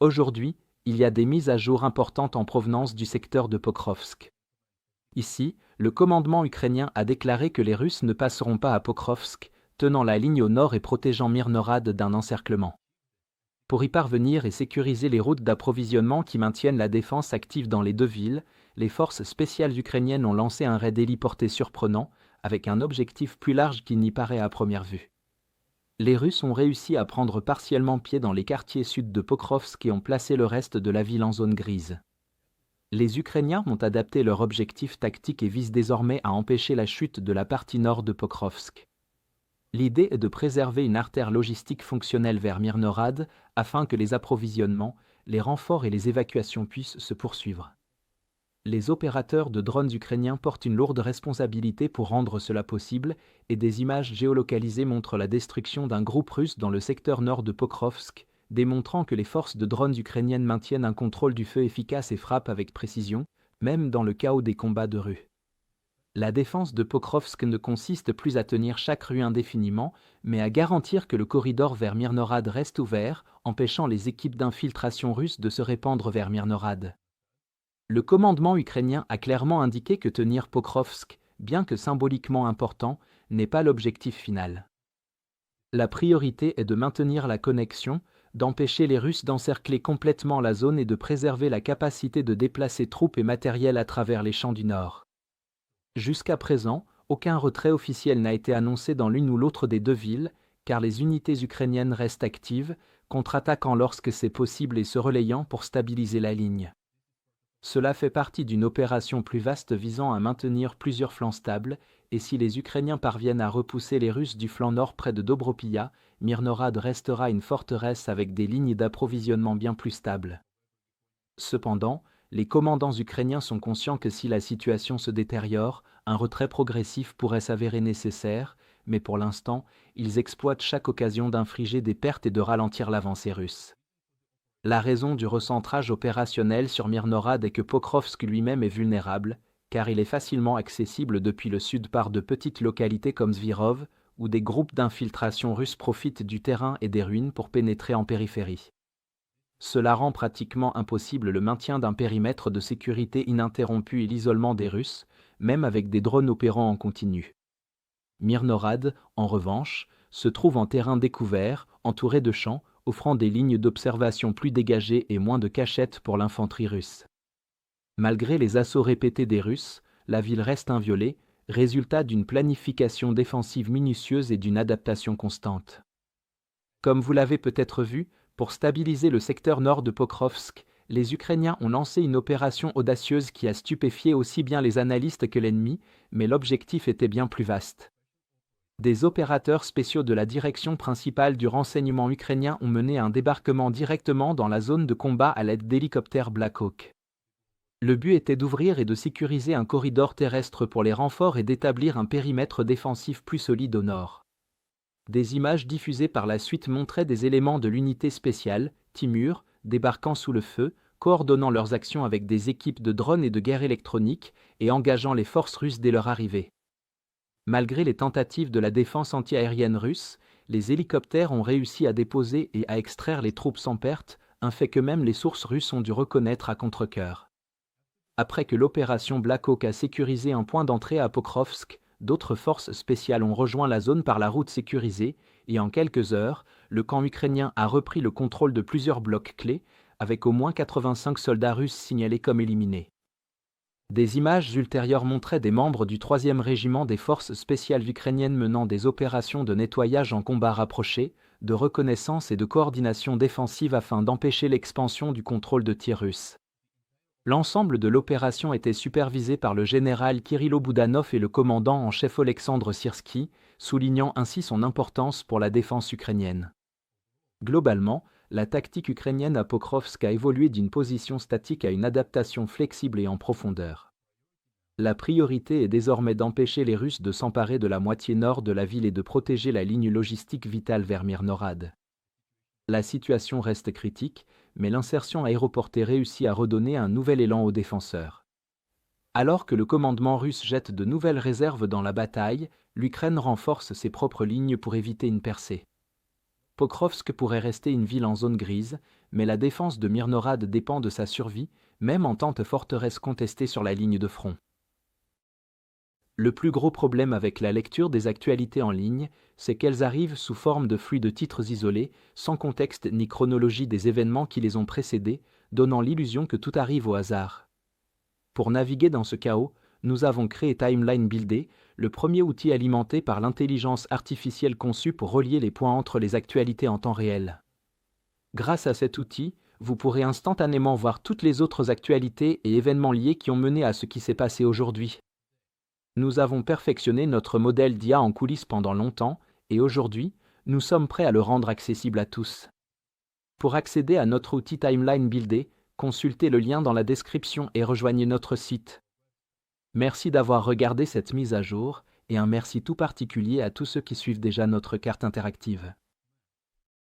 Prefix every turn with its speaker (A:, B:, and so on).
A: Aujourd'hui, il y a des mises à jour importantes en provenance du secteur de Pokrovsk. Ici, le commandement ukrainien a déclaré que les Russes ne passeront pas à Pokrovsk, tenant la ligne au nord et protégeant Myrnorad d'un encerclement. Pour y parvenir et sécuriser les routes d'approvisionnement qui maintiennent la défense active dans les deux villes, les forces spéciales ukrainiennes ont lancé un raid héliporté surprenant, avec un objectif plus large qu'il n'y paraît à première vue. Les Russes ont réussi à prendre partiellement pied dans les quartiers sud de Pokrovsk et ont placé le reste de la ville en zone grise. Les Ukrainiens ont adapté leur objectif tactique et visent désormais à empêcher la chute de la partie nord de Pokrovsk. L'idée est de préserver une artère logistique fonctionnelle vers Myrnorad afin que les approvisionnements, les renforts et les évacuations puissent se poursuivre. Les opérateurs de drones ukrainiens portent une lourde responsabilité pour rendre cela possible et des images géolocalisées montrent la destruction d'un groupe russe dans le secteur nord de Pokrovsk, démontrant que les forces de drones ukrainiennes maintiennent un contrôle du feu efficace et frappent avec précision, même dans le chaos des combats de rue. La défense de Pokrovsk ne consiste plus à tenir chaque rue indéfiniment, mais à garantir que le corridor vers Myrnorad reste ouvert, empêchant les équipes d'infiltration russes de se répandre vers Myrnorad. Le commandement ukrainien a clairement indiqué que tenir Pokrovsk, bien que symboliquement important, n'est pas l'objectif final. La priorité est de maintenir la connexion, d'empêcher les Russes d'encercler complètement la zone et de préserver la capacité de déplacer troupes et matériel à travers les champs du Nord. Jusqu'à présent, aucun retrait officiel n'a été annoncé dans l'une ou l'autre des deux villes, car les unités ukrainiennes restent actives, contre-attaquant lorsque c'est possible et se relayant pour stabiliser la ligne. Cela fait partie d'une opération plus vaste visant à maintenir plusieurs flancs stables, et si les Ukrainiens parviennent à repousser les Russes du flanc nord près de Dobropia, Myrnorad restera une forteresse avec des lignes d'approvisionnement bien plus stables. Cependant, les commandants ukrainiens sont conscients que si la situation se détériore, un retrait progressif pourrait s'avérer nécessaire, mais pour l'instant, ils exploitent chaque occasion d'infliger des pertes et de ralentir l'avancée russe. La raison du recentrage opérationnel sur Myrnorad est que Pokrovsk lui-même est vulnérable, car il est facilement accessible depuis le sud par de petites localités comme Svirov, où des groupes d'infiltration russes profitent du terrain et des ruines pour pénétrer en périphérie. Cela rend pratiquement impossible le maintien d'un périmètre de sécurité ininterrompu et l'isolement des Russes, même avec des drones opérant en continu. Myrnorad, en revanche, se trouve en terrain découvert, entouré de champs, offrant des lignes d'observation plus dégagées et moins de cachettes pour l'infanterie russe. Malgré les assauts répétés des Russes, la ville reste inviolée, résultat d'une planification défensive minutieuse et d'une adaptation constante. Comme vous l'avez peut-être vu, pour stabiliser le secteur nord de Pokrovsk, les Ukrainiens ont lancé une opération audacieuse qui a stupéfié aussi bien les analystes que l'ennemi, mais l'objectif était bien plus vaste. Des opérateurs spéciaux de la direction principale du renseignement ukrainien ont mené un débarquement directement dans la zone de combat à l'aide d'hélicoptères Black Hawk. Le but était d'ouvrir et de sécuriser un corridor terrestre pour les renforts et d'établir un périmètre défensif plus solide au nord. Des images diffusées par la suite montraient des éléments de l'unité spéciale, Timur, débarquant sous le feu, coordonnant leurs actions avec des équipes de drones et de guerre électronique et engageant les forces russes dès leur arrivée. Malgré les tentatives de la défense antiaérienne russe, les hélicoptères ont réussi à déposer et à extraire les troupes sans perte, un fait que même les sources russes ont dû reconnaître à contre-cœur. Après que l'opération Black Hawk a sécurisé un point d'entrée à Pokrovsk, d'autres forces spéciales ont rejoint la zone par la route sécurisée, et en quelques heures, le camp ukrainien a repris le contrôle de plusieurs blocs clés, avec au moins 85 soldats russes signalés comme éliminés. Des images ultérieures montraient des membres du 3e régiment des forces spéciales ukrainiennes menant des opérations de nettoyage en combat rapproché, de reconnaissance et de coordination défensive afin d'empêcher l'expansion du contrôle de tir russe. L'ensemble de l'opération était supervisé par le général Kirilo Boudanov et le commandant en chef Oleksandr Syrski, soulignant ainsi son importance pour la défense ukrainienne. Globalement, la tactique ukrainienne à Pokrovsk a évolué d'une position statique à une adaptation flexible et en profondeur. La priorité est désormais d'empêcher les Russes de s'emparer de la moitié nord de la ville et de protéger la ligne logistique vitale vers Myrnorad. La situation reste critique, mais l'insertion aéroportée réussit à redonner un nouvel élan aux défenseurs. Alors que le commandement russe jette de nouvelles réserves dans la bataille, l'Ukraine renforce ses propres lignes pour éviter une percée. Pokrovsk pourrait rester une ville en zone grise, mais la défense de Myrnorad dépend de sa survie, même en tant que forteresse contestée sur la ligne de front. Le plus gros problème avec la lecture des actualités en ligne, c'est qu'elles arrivent sous forme de flux de titres isolés, sans contexte ni chronologie des événements qui les ont précédés, donnant l'illusion que tout arrive au hasard. Pour naviguer dans ce chaos, nous avons créé Timeline Builder, le premier outil alimenté par l'intelligence artificielle conçu pour relier les points entre les actualités en temps réel. Grâce à cet outil, vous pourrez instantanément voir toutes les autres actualités et événements liés qui ont mené à ce qui s'est passé aujourd'hui. Nous avons perfectionné notre modèle d'IA en coulisses pendant longtemps, et aujourd'hui, nous sommes prêts à le rendre accessible à tous. Pour accéder à notre outil Timeline Builder, consultez le lien dans la description et rejoignez notre site. Merci d'avoir regardé cette mise à jour, et un merci tout particulier à tous ceux qui suivent déjà notre carte interactive.